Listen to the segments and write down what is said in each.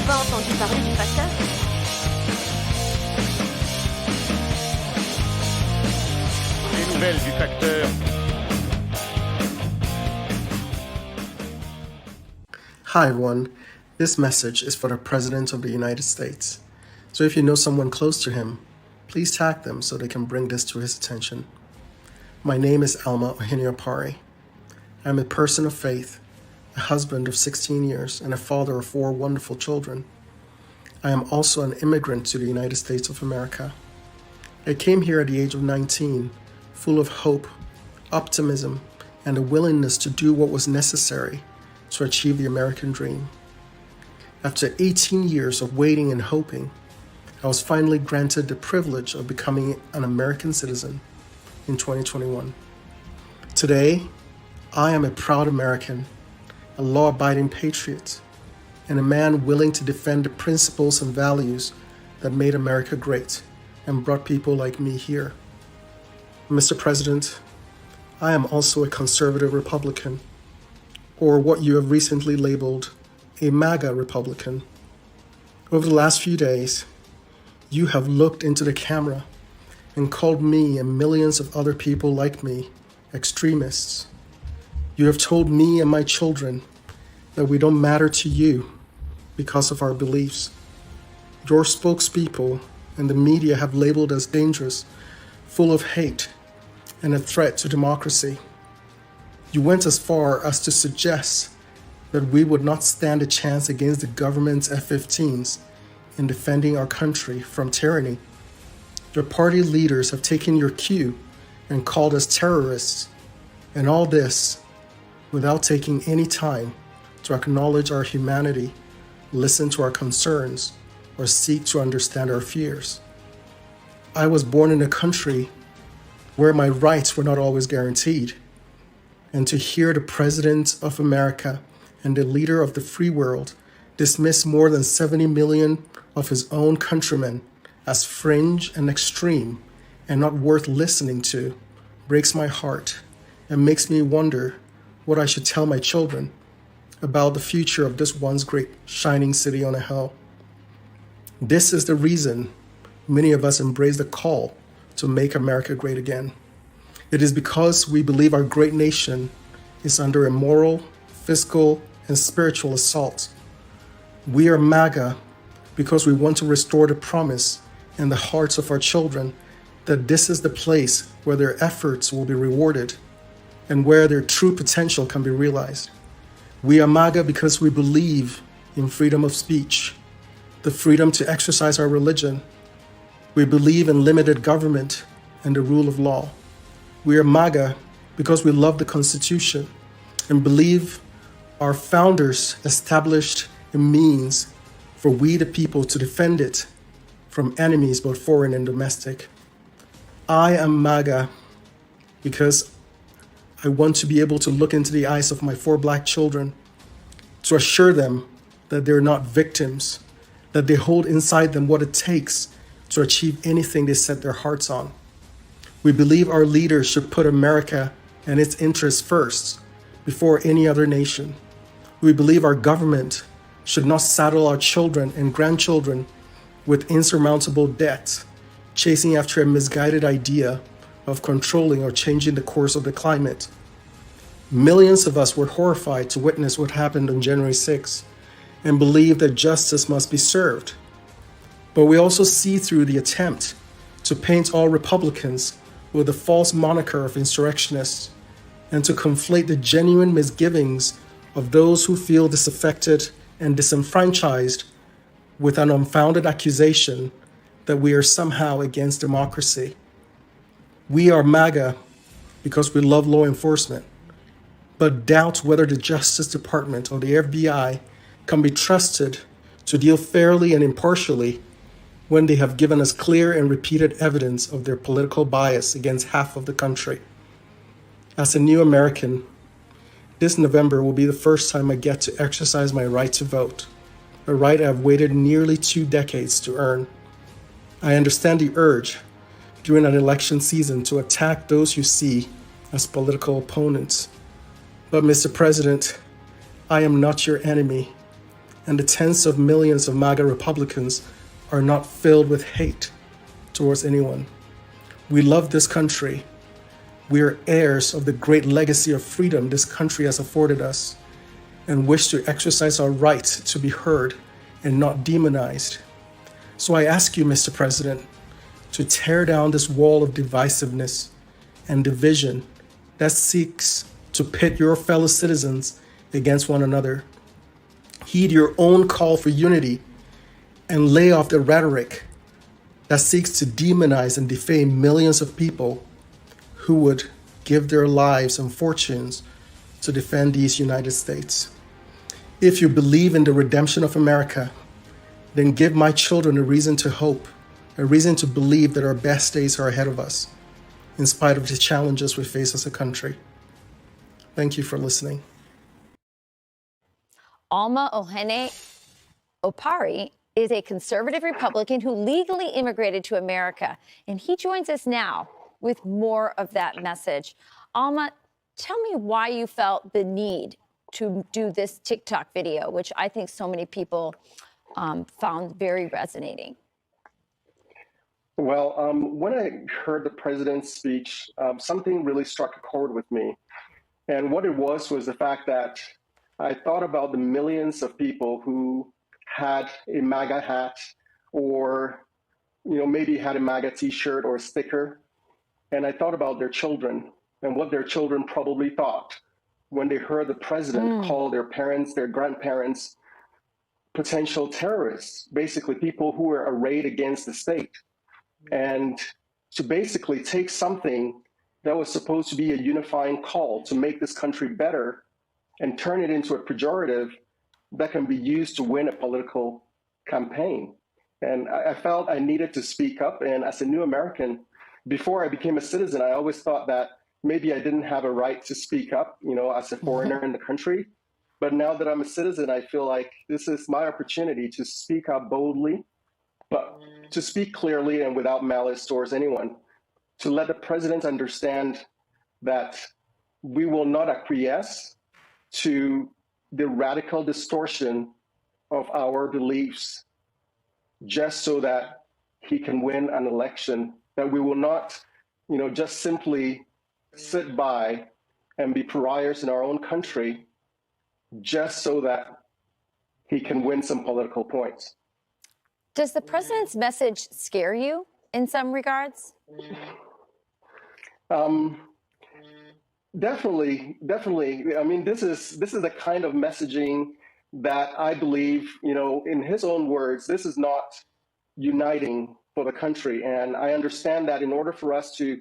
pas entendu parler du Facteur? Les nouvelles du Facteur. Hi everyone, this message is for the President of the United States. So if you know someone close to him, please tag them so they can bring this to his attention. My name is Alma Ohene-Opare. I'm a person of faith, a husband of 16 years, and a father of 4 wonderful children. I am also an immigrant to the United States of America. I came here at the age of 19, full of hope, optimism, and a willingness to do what was necessary to achieve the American dream. After 18 years of waiting and hoping, I was finally granted the privilege of becoming an American citizen in 2021. Today, I am a proud American, a law-abiding patriot, and a man willing to defend the principles and values that made America great and brought people like me here. Mr. President, I am also a conservative Republican, or what you have recently labeled a MAGA Republican. Over the last few days, you have looked into the camera and called me and millions of other people like me extremists. You have told me and my children that we don't matter to you because of our beliefs. Your spokespeople and the media have labeled us dangerous, full of hate, and a threat to democracy. You went as far as to suggest that we would not stand a chance against the government's F-15s in defending our country from tyranny. Your party leaders have taken your cue and called us terrorists, and all this without taking any time to acknowledge our humanity, listen to our concerns, or seek to understand our fears. I was born in a country where my rights were not always guaranteed. And to hear the President of America and the leader of the free world dismiss more than 70 million of his own countrymen as fringe and extreme and not worth listening to breaks my heart and makes me wonder what I should tell my children about the future of this once great shining city on a hill. This is the reason many of us embrace the call to make America great again. It is because we believe our great nation is under a moral, fiscal, and spiritual assault. We are MAGA because we want to restore the promise in the hearts of our children that this is the place where their efforts will be rewarded and where their true potential can be realized. We are MAGA because we believe in freedom of speech, the freedom to exercise our religion. We believe in limited government and the rule of law. We are MAGA because we love the Constitution and believe our founders established a means for we the people to defend it from enemies both foreign and domestic. I am MAGA because I want to be able to look into the eyes of my 4 Black children to assure them that they're not victims, that they hold inside them what it takes to achieve anything they set their hearts on. We believe our leaders should put America and its interests first before any other nation. We believe our government should not saddle our children and grandchildren with insurmountable debt, chasing after a misguided idea of controlling or changing the course of the climate. Millions of us were horrified to witness what happened on January 6th and believe that justice must be served. But we also see through the attempt to paint all Republicans with the false moniker of insurrectionists and to conflate the genuine misgivings of those who feel disaffected and disenfranchised with an unfounded accusation that we are somehow against democracy. We are MAGA because we love law enforcement, but doubt whether the Justice Department or the FBI can be trusted to deal fairly and impartially when they have given us clear and repeated evidence of their political bias against half of the country. As a new American, this November will be the first time I get to exercise my right to vote, a right I've waited nearly 2 decades to earn. I understand the urge during an election season to attack those you see as political opponents. But Mr. President, I am not your enemy, and the tens of millions of MAGA Republicans are not filled with hate towards anyone. We love this country. We are heirs of the great legacy of freedom this country has afforded us and wish to exercise our right to be heard and not demonized. So I ask you, Mr. President, to tear down this wall of divisiveness and division that seeks to pit your fellow citizens against one another. Heed your own call for unity and lay off the rhetoric that seeks to demonize and defame millions of people who would give their lives and fortunes to defend these United States. If you believe in the redemption of America, then give my children a reason to hope, a reason to believe that our best days are ahead of us, in spite of the challenges we face as a country. Thank you for listening. Alma Ohene-Opare is a conservative Republican who legally immigrated to America, and he joins us now with more of that message. Alma, tell me why you felt the need to do this TikTok video, which I think so many people found very resonating. Well, when I heard the president's speech, something really struck a chord with me. And what it was the fact that I thought about the millions of people who had a MAGA hat or, maybe had a MAGA t-shirt or a sticker. And I thought about their children and what their children probably thought when they heard the president call their parents, their grandparents, potential terrorists, basically people who were arrayed against the state. And to basically take something that was supposed to be a unifying call to make this country better and turn it into a pejorative that can be used to win a political campaign. And I felt I needed to speak up. And as a new American, before I became a citizen, I always thought that maybe I didn't have a right to speak up, as a foreigner in the country. But now that I'm a citizen, I feel like this is my opportunity to speak up boldly, but to speak clearly and without malice towards anyone, to let the president understand that we will not acquiesce to the radical distortion of our beliefs just so that he can win an election, that we will not, just simply sit by and be pariahs in our own country just so that he can win some political points. Does the president's message scare you in some regards? Definitely. I mean, this is the kind of messaging that I believe, in his own words, this is not uniting for the country. And I understand that in order for us to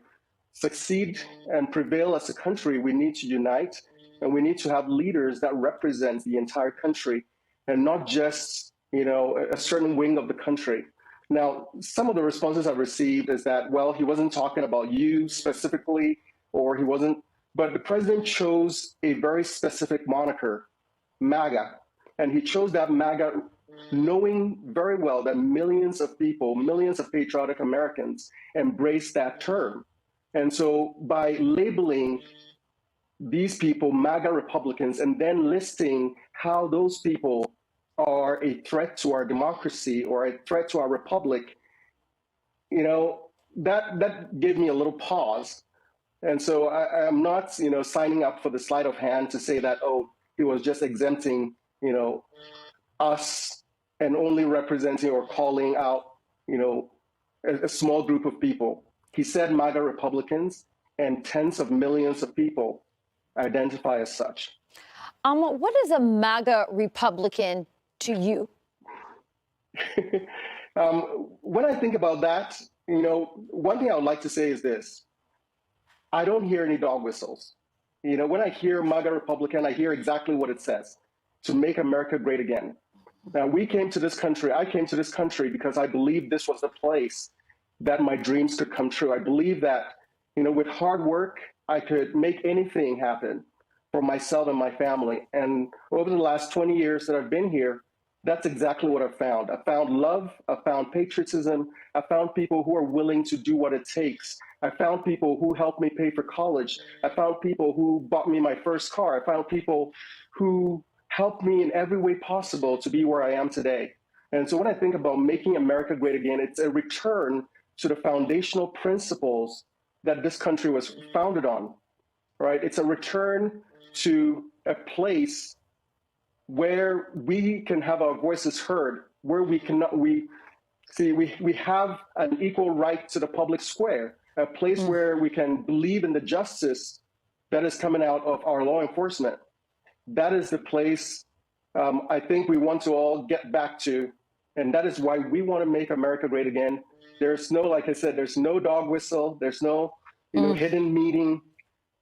succeed and prevail as a country, we need to unite and we need to have leaders that represent the entire country and not just, a certain wing of the country. Now, some of the responses I've received is that, well, he wasn't talking about you specifically, or he wasn't, but the president chose a very specific moniker, MAGA. And he chose that MAGA knowing very well that millions of people, millions of patriotic Americans embrace that term. And so by labeling these people MAGA Republicans and then listing how those people are a threat to our democracy or a threat to our republic, that gave me a little pause. And so I'm not, signing up for the sleight of hand to say that, oh, he was just exempting, us and only representing or calling out, a small group of people. He said MAGA Republicans, and tens of millions of people identify as such. What is a MAGA Republican to you? When I think about that, one thing I would like to say is this. I don't hear any dog whistles. When I hear MAGA Republican, I hear exactly what it says, to make America great again. Now, I came to this country because I believed this was the place that my dreams could come true. I believe that, with hard work, I could make anything happen for myself and my family. And over the last 20 years that I've been here, that's exactly what I've found. I found love, I found patriotism, I found people who are willing to do what it takes. I found people who helped me pay for college. I found people who bought me my first car. I found people who helped me in every way possible to be where I am today. And so when I think about making America great again, it's a return to the foundational principles that this country was founded on, right? It's a return to a place where we can have our voices heard, where we have an equal right to the public square, a place where we can believe in the justice that is coming out of our law enforcement. That is the place I think we want to all get back to. And that is why we want to make America great again. There's no, like I said, there's no dog whistle. There's no hidden meaning.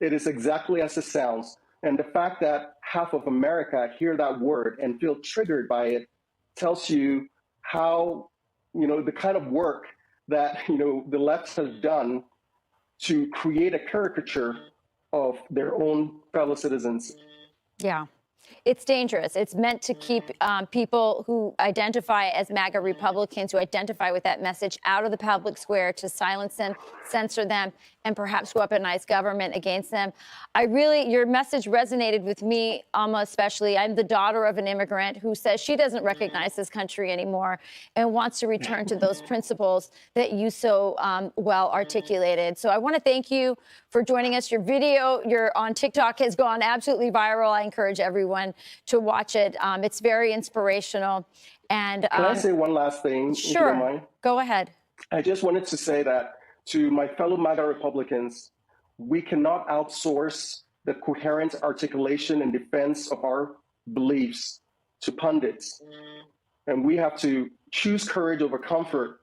It is exactly as it sounds. And the fact that half of America hear that word and feel triggered by it tells you how, the kind of work that, the left has done to create a caricature of their own fellow citizens. Yeah. It's dangerous. It's meant to keep people who identify as MAGA Republicans, who identify with that message, out of the public square, to silence them, censor them, and perhaps weaponize government against them. Your message resonated with me, Alma, especially. I'm the daughter of an immigrant who says she doesn't recognize this country anymore and wants to return to those principles that you so well articulated. So I want to thank you for joining us. Your video, on TikTok has gone absolutely viral. I encourage everyone to watch it. It's very inspirational. And can I say one last thing? Sure. If you don't mind? Go ahead. I just wanted to say that to my fellow MAGA Republicans, we cannot outsource the coherent articulation and defense of our beliefs to pundits. And we have to choose courage over comfort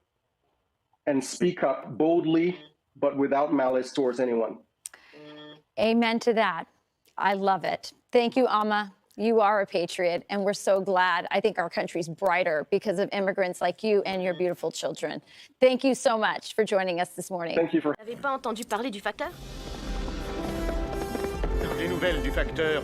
and speak up boldly, but without malice towards anyone. Amen to that. I love it. Thank you, Alma. You are a patriot, and we're so glad. I think our country's brighter because of immigrants like you and your beautiful children. Thank you so much for joining us this morning. Thank you for... Vous n'avez pas entendu parler du Facteur? Les nouvelles du Facteur